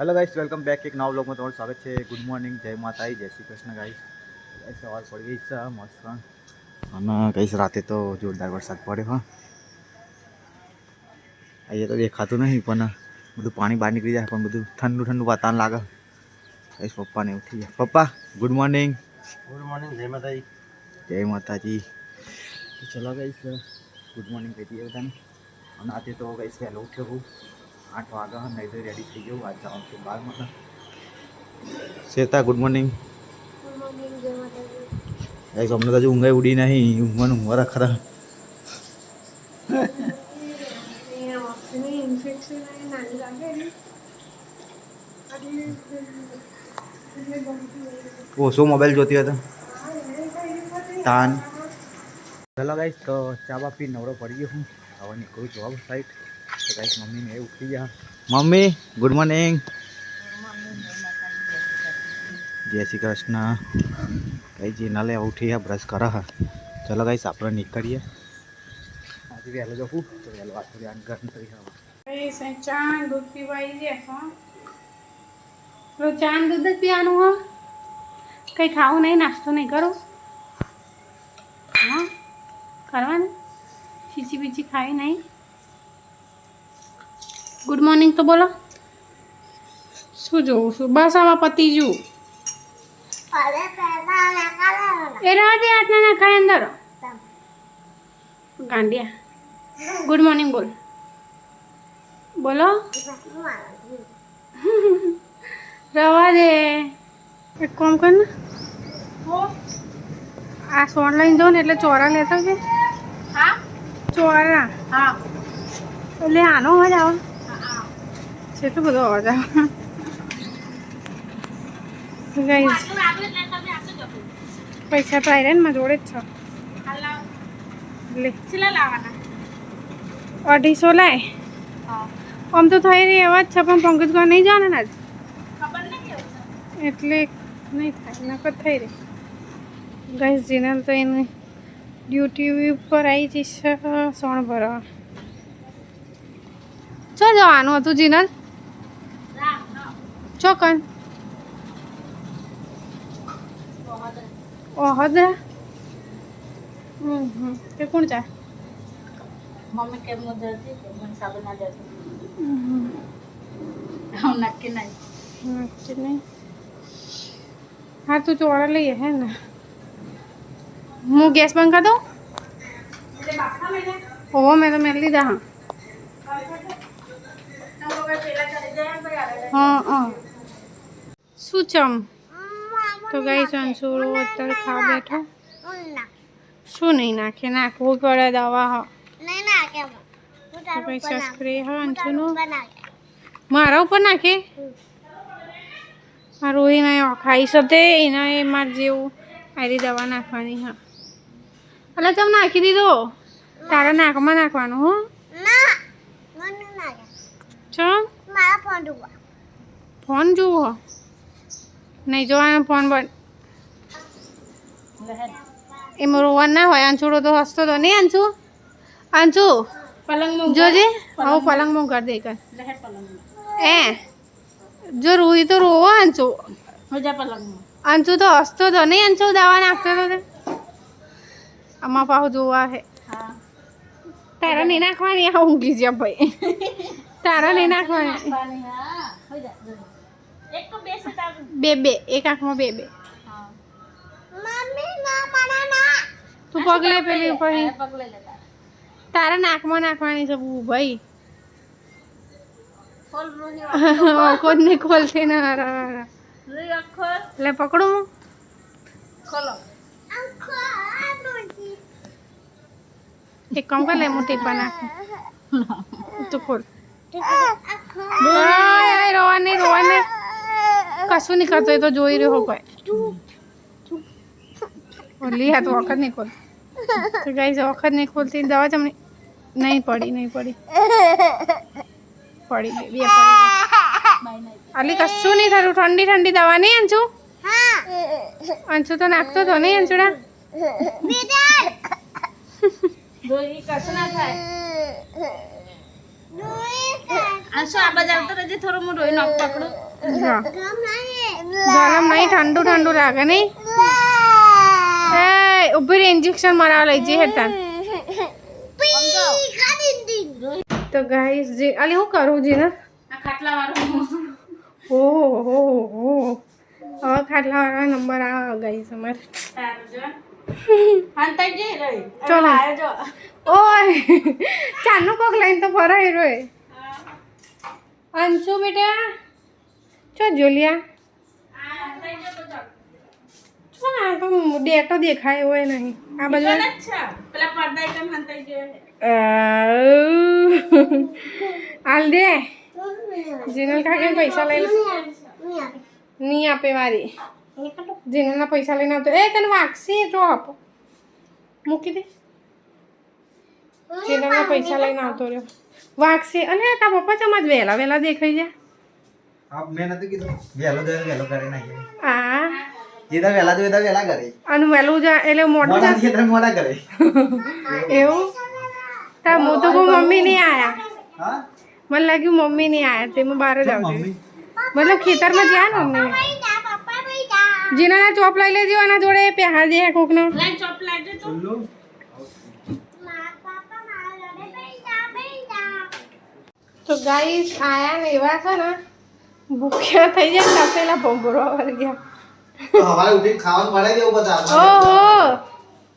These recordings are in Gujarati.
Hello guys, welcome back. एक नवा व्लॉग में તમારું સ્વાગત છે। ગુડ મોર્નિંગ, જય માતાજી, જય શ્રી કૃષ્ણ ગાइस। સવાર પડી ગઈ છે મસ્ત અને ગાइस રાતે તો જોરદાર વરસાદ પડ્યો હા। અહીંયા તો દેખાતું નહીં પણ બધું પાણી બહાર નીકળી જાય પણ બધું ઠંડુ ઠંડુ વાતાવરણ લાગે। ગાइस પપ્પાને ઉઠી ગયા। પપ્પા ગુડ મોર્નિંગ। गुड मॉर्निंग जय माताजी। જય માતાજી। તો ચલો ગાइस ગુડ મોર્નિંગ કહી દઈએ બધાને। અને આજે તો ગાइस વહેલો ઉઠ્યો હું 8 વાગ્યા નહીં તો રેડી થઈ ગયો। आज જવાનું છે બારમાં। Shweta good morning. गाइस हमने तो ऊँघे उड़ी नहीं, ऊँघन ऊँघा खरा। वो शो मोबाइल जोती है तान। चलो गाइस तो चाबा पी नवरो पड़ी गयो हूँ। हवा निकलू जॉब साइड। तो गाइस मम्मी ने उठी गया। Mummy good morning. जय श्री कृष्ण। कई जी नाले उठी है ब्रश करा है। चलो गाइस आप निकलिए। आज वहेलो जपू तो वहेलो आज थोड़ी गरम थी हवा। चा दूध पीवाई चा दूध ज पीવાનું हो। कई खाऊं नहीं, नाश्तो नहीं करो। हाँ करवा खींची बीची खाई नहीं। गुड मॉर्निंग तो बोलो। शू जो बस आवा पति जू ए राधे हाथ ना खाए अंदर गांडिया। गुड मॉर्निंग बोल बोलो। रवा दे एक काम करना आ ऑनलाइन जो ने चोरा लेता है। हाँ चोरा हाँ એટલે આનો અવાજ આવે છે તો બધો અવાજ આવે। ગાઈસ પૈસા તો આઈ રહ્યા ને જોડે જ છે। લે કેટલા લાવવાના? 250 લાય। આમ તો થઈ રહી અવાજ છે પણ પંકજ ગો નહીં જવાના ને આજ ખબર નહીં એટલે નહીં થાય નકર થઈ રહી। ગાઈસ જીનલ તો એની ડ્યુટી ઉપર આવી જશે સોણ ભરવા। ચો જવાનું હતું જીનલ? ચોકન ઓહદરા તે કોણ જાય? मम्मी के मुंह जलती है, मन साबुन ना जलती हम नक्की नहीं नक्की नहीं। हाँ तू चोरा ले है ना। मुँह गैस बंद कर दो। ओ मैं तो मेल लीधा। हाँ हाँ हाँ सूचम तो गई संसूरो अत्तर खा बैठो। शू नहीं नाखे नाखवू पड़े दवा। हाँ पैसा स्प्रे हाँ अंशुनो मारा ऊपर नाखे। आ रोही ना खाई सकते एना ए मार जेवू आरी दवा नाखवानी। हाँ अला चम नाखी दीधो तारा नाकमां नाखवानो हो चम फोन जुओ नहीं जोवानो फोन बन एम रोवन ना होय। अंशुड़ो तो हसतो तो नहीं। अंशु अंशु पलंग में जोजे आओ पलंग में कर दे कर लहर पलंग में ए जो रोई तो रोवो। अंशु हो जा पलंग में। अंशु तो हसतो तो नहीं। अंशु दवा नाखतो तो अम्मा पाहु जोवा है। हाँ तारा नहीं नाखवानी। आ ऊँघी जा भाई तारा नहीं नाखवानी। पानी हाँ हो जा एक को बेस हटा बेबे एक आँख में बेबे हाँ तू पगले पेली ऊपर ही पगले लेता तारा नाक में नाखवानी सब भाई खोल रोही खुद नहीं खोलते ना। रोही खोल ले पकड़ू खोलो एक काम कर ले मुँह टिप्पा नाख तो खोल। रोवा नहीं कशु नहीं करते तो जो ही रहो कोई और लिया तो वक्त नहीं खोल। तो गाइस वक्त नहीं खोलती दवा जमनी नहीं पड़ी पड़ी बेबी अली कशु नहीं थारू ठंडी ठंडी दवा नहीं अंशु। अंशु तो नाखतो तो नहीं अंशुड़ा रोही कशु ना खाए अंशु आ बाजार तो रजे थोड़ा मु रोही नक पकड़ो હા ગરમ નહીં ઠંડુ ઠંડુ લાગે નહીં એ ઉભી રહી ઇન્જેક્શન મરાવા લઈ જઈએ હેઠળ તો ગાઈસ જે અલી હું કરું જી ને આ ખાટલા વાળો ઓહો હવે ખાટલા વાળા નંબર આવે ગાઈસ અમારે તારું જો હંતાઈ જઈ રહી ચલો. આયો જો ઓય ચાનું કોક લઈને તો ફરાઈ રોય અંશુ બેટા ચો જોલિયા આ હંતાઈ જો તો ચો આ તો ડેટો દેખાય હોય નહીં આ બધું અચ્છા પેલા પડદા એકદમ હંતાઈ ગયો હાલ દે જીનલ કાકે પૈસા લઈ લે નહીં આપે વારી જીનલના પૈસા લઈને આવતો એ તને વાગશે જો આપો મૂકી દે જીનલના પૈસા લઈને આવતો રહ્યો વાગશે અને તા પપ્પા ચમચ વહેલા વહેલા દેખાઈ જાય હા મેં નથી કીધું વહેલો જોઈએ વહેલો કરે નાખીએ આ જેતા વહેલા જોઈએ તો વહેલા કરે અને વહેલું જાય એટલે મોડું મોડા જાય দিয়ে મોડા કરે એવું તા હું તો કહું મમ્મી નહીં આયા હા મને લાગ્યું મમ્મી નહીં આયા તેમાં બહાર જ આવતી મમ્મી મતલબ ખેતરમાં જ્યાં ને મમ્મી જીનાના ચોપ લઈ લેજો આના જોડે પહેરા દે કોકનો લાઈ ચોપ લાવજો તો ચલ્લો તો ગાઈસ આયા ને એવા છે ને ભૂખ્યા થઈ જાય ને પેલા ભંભરો વર ગયા તો હવારે ઉઠી ખાવાનું મળે કેવું બધા ઓહો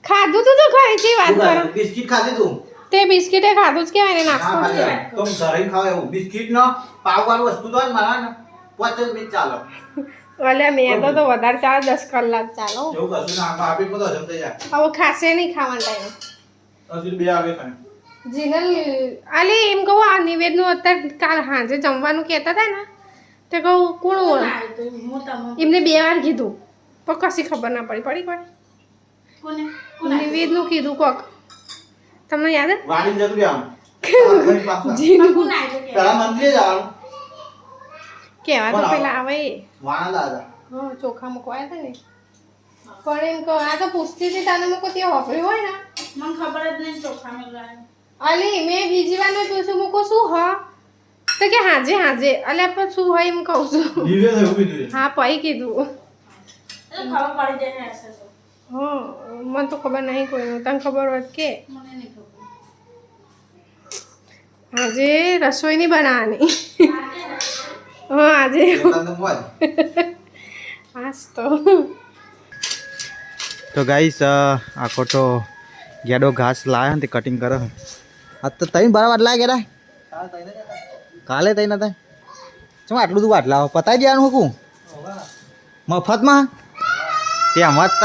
ખાધું તું તો ઘરેથી વાત કરો બિસ્કિટ ખાધી તું તે બિસ્કિટે ખાધું જ કહેવાય ને નાસ્તો હા જ કહેવાય તો ઘરે ખાવ એવું બિસ્કિટ નો પાવ વાળું વસ્તુ તો મારા ને 5 મિનિટ ચાલો ઓલે મેં તો વધારે ચાલે 10 કલાક ચાલો એવું કશું ના આપી બધો હજમ થઈ જાય હવે ખાશે નહીં ખાવાનો ટાઈમ હજુ બે આવે ખાય જીનલ આલી એમ કહું આ નિવેદનું અત્યારે કાલ સાંજે જમવાનું કહેતા હતા ને તે કહું કોણ આવ્યો તો હું તમને એમને 2 વાર કીધું પણ કશી ખબર ના પડી પડી કોને નિવેદનું કીધું કોક તમને યાદ હે વાણી જતું રહ્યા જીનું કોણ આવ્યો કે પેલા મંદિરે જવાનું કહેવા તો પેલા આવે એ વાણા દાદા હા ચોખા મૂકવાયા હતા ને પણ એમ કહું આ તો પૂછતી હતી તને મૂકો ત્યાં વાપર્યું હોય ને મને ખબર જ નહીં ચોખા મેળવા અલી મેં બીજી વાર મેં પૂછ્યું મૂકો શું હ તો કે હાજે હાજે અલ્યા પણ શું હોય એમ કહું છું દિવ્ય થયું કીધું હા પઈ કીધું એટલે ખબર પડી જાય હશે તો હા મને તો ખબર નહીં કોઈનું તને ખબર હોત કે મને નહીં ખબર આજે રસોઈ નહીં બનાવવાની હા આજે આજ તો ગાઈસ આખો તો ગેડો ઘાસ લાયા ને તે કટિંગ કરે આજ તો તઈ બરાબર લાગે કાલે તઈ નતા ચમ આટલું તું આટલા પતાઈ દેવાનું હું મફતમાં ત્યાં મત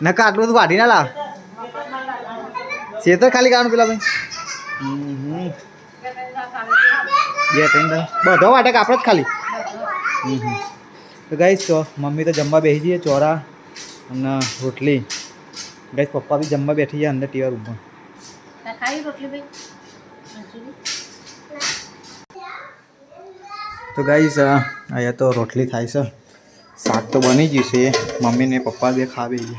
નકા આટલું તું વાઢી ના લાવ છે તો ખાલી કાઢવાનું પેલા ભાઈ બે ત્રણ બધો વાટે આપણે જ ખાલી તો ગાઈસ તો મમ્મી તો જમવા બેસી જઈએ ચોરા અને રોટલી ગાઈસ પપ્પા બી જમવા બેઠી જાય અંદર ટીવા રૂમમાં ખાઈ રોટલી ભાઈ તો ગાઈસ અહીંયા તો રોટલી થાય છે શાક તો બની ગયું છે મમ્મી ને પપ્પા બે ખાવી છે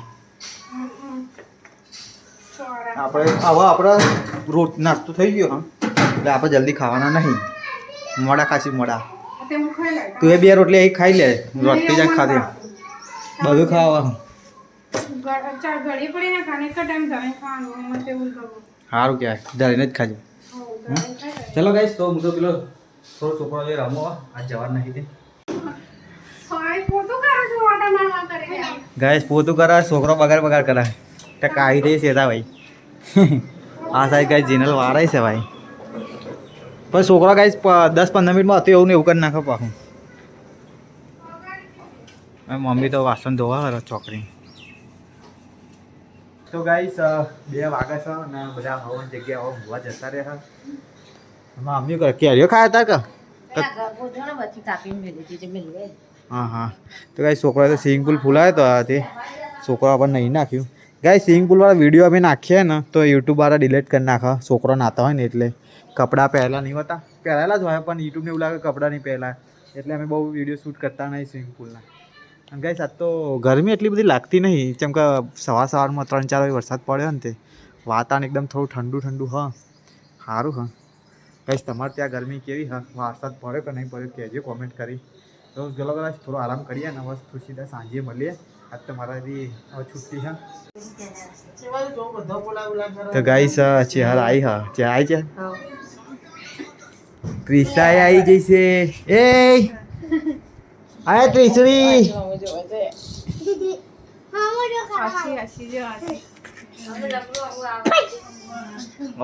આપણે હવે આપણે નાસ્તો થઈ ગયો હા એટલે આપણે જલ્દી ખાવાના નહીં મોડા ખાસી મોડા તું એ બે રોટલી અહીં ખાઈ લે રોટલી જ ખાધી બધું ખાવા ઘડી પડી ને ખાને એક ટાઈમ ધરે ખાવાનું એમાં તેવું કરવું સારું કહેવાય ધરીને જ ખાજો ચલો ગાઈસ તો હું તો પેલો થોડો છોકરો જે રમો આજ જવાનું નહીં તે ગાઈસ પોતું કરાય છોકરો બગાડ કરાય તે કાઢી દે છે ભાઈ આ સાઈડ ગાઈસ જીનલ વાળાય છે ભાઈ પણ છોકરો ગાઈસ 10-15 મિનિટમાં હતું એવું ને એવું કરી નાખો પાછું મમ્મી તો વાસણ ધોવા ચોકડી તો ગાઈસ 2 વાગે છે અને બધા હવાની જગ્યા હોવા જતા રહ્યા મમ્મી કેરીઓ ખાયા હતા હા હા તો ગાઈસ છોકરાએ તો સ્વિમિંગ પુલ ફૂલાયો તો તે છોકરો આપણને નહીં નાખ્યું ગાઈસ સ્વિમિંગ પુલવાળા વિડીયો અમે નાખીએ ને તો યુટ્યુબ વાળા ડિલીટ કરી નાખે છોકરો નાતા હોય ને એટલે કપડાં પહેલાં નહીં હોતા પહેરેલા જ હોય પણ યુટ્યુબને એવું લાગે કપડાં નહીં પહેલાં એટલે અમે બહુ વિડીયો શૂટ કરતા નહીં સ્વિમિંગ પુલના અને ગાઈસ આજ તો ગરમી એટલી બધી લાગતી નહીં જેમ કે સવારમાં 3-4 વાગે વરસાદ પડ્યો ને તે વાતાવરણ એકદમ થોડું ઠંડુ હા સારું હા ગાઈસ તમારે ત્યાં ગરમી કેવી હા વરસાદ પડ્યો કે નહીં પડ્યો કહેજો કોમેન્ટ કરી તો ચલો કદાચ થોડો આરામ કરીએ ને બસ થોડી સીધા સાંજે મળીએ. આજ તો મારાથી હવે છૂટી છે. તો ગાઈસ ચેહર આવી હા ચેહર આવી છે. ત્રિષા આવી જઈ છે. એ આય ત્રિશ્રી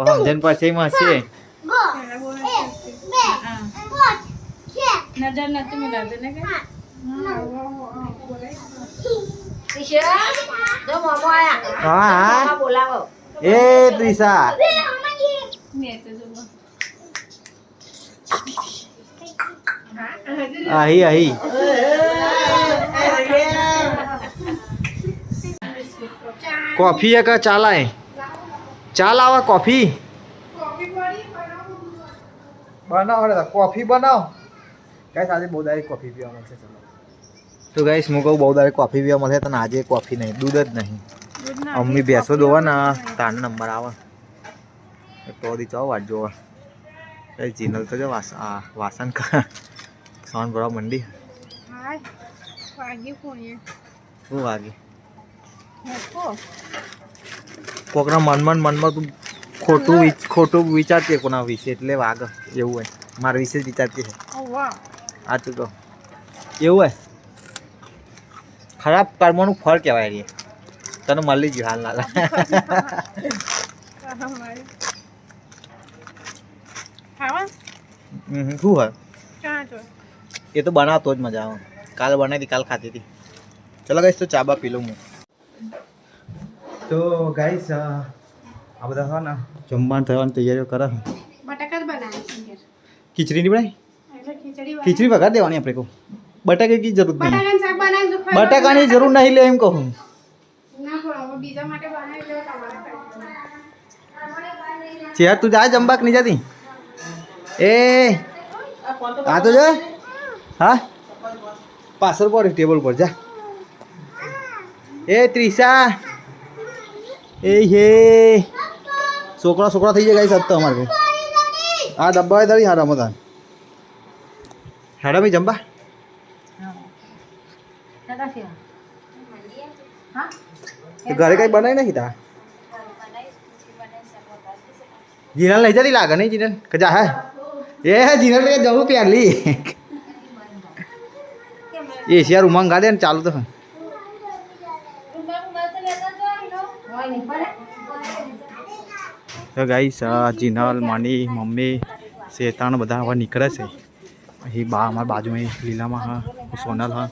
સમજણ પછી હશે. નજર નથી મિલાતી ને કે હા બોલાવો એ ત્રિષા આહી આહી કોફી એક ચા લાય. ચા લાવા કોફી બનાવો. કોફી બનાવો ગાઈસ. આજે બહુ દારી કોફી પીવા મળશે. ચલો તો ગાઈસ હું કહું બહુ દારી કોફી પીવા મળશે તો આજે કોફી નહીં, દૂધ જ નહીં. મમ્મી ભેંસો દોવા ને તાર નંબર આવે તો દી ચાવ વાટ જોવા. એ જીનલ તો જો વાસણ સાઉન્ડ ભરવા મંડી. શું વાગે કોકના મનમાં તું ખોટું વિચારતી કોના વિશે એટલે વાગ એવું હોય. મારા વિશે જ વિચારતી છે. આ તું કહો એવું હોય. ખરાબ કર્મોનું ફળ કહેવાય રે. તને મળી ગયું હાલ લાલા. શું હોય એ તો બનાવતો જ મજા આવે. કાલ બનાવી હતી, કાલ ખાતી હતી. ચલો ગાઈસ તો ચાબા પી લઉં હું. તો ગાઈસ આ બધા છે ને જમવાનું થવાની તૈયારીઓ કરે. બટાકા જ બનાવે છે. ખીચડી નહીં બનાવી? ખીચડી ખીચડી વઘાર દેવાની આપણે કહું. બટાકા કી જરૂર નહીં. બટાકાનું શાક બનાવજો. બટાકાની જરૂર નહીં લે એમ કહું. ના પણ બીજા માટે બનાવી લો તમારે. ચેર તું જા જમબાક નહીં જતી. એ આ તો જા. હા પાછળ પર ટેબલ પર જા. એ ત્રિષા એ હે છોકરા થઈ જાય ગાઈસ. તો અમારે આ ડબ્બા દાડી હારા મતા હેડા ભાઈ જમવા. ઘરે કઈ બનાવી નથી તા. જીનલ લઈ જતી લાગે નહીં જીનલ કે જા હે એ જીનલ કે જવું પ્યારલી એ શિયાર ઉમંગ ગાડે ને ચાલુ તો ગાઈસ જીનલ માની મમ્મી શેતાણ બધા હવે નીકળે છે. અહીં બા અમારા બાજુમાં લીલામાં હા સોનલ હા.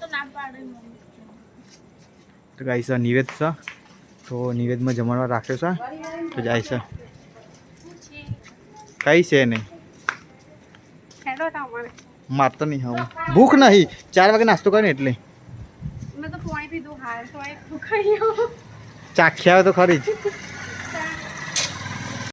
તો ગાઈસ નિવેદ છે તો નિવેદમાં જમણવાર રાખ્યો છે તો જાય છે. કઈ છે નહીં મારતો નહીં. હા ભૂખ નહીં 4 વાગે નાસ્તો કરે ને એટલે ચાખ્યા તો ખરી જ.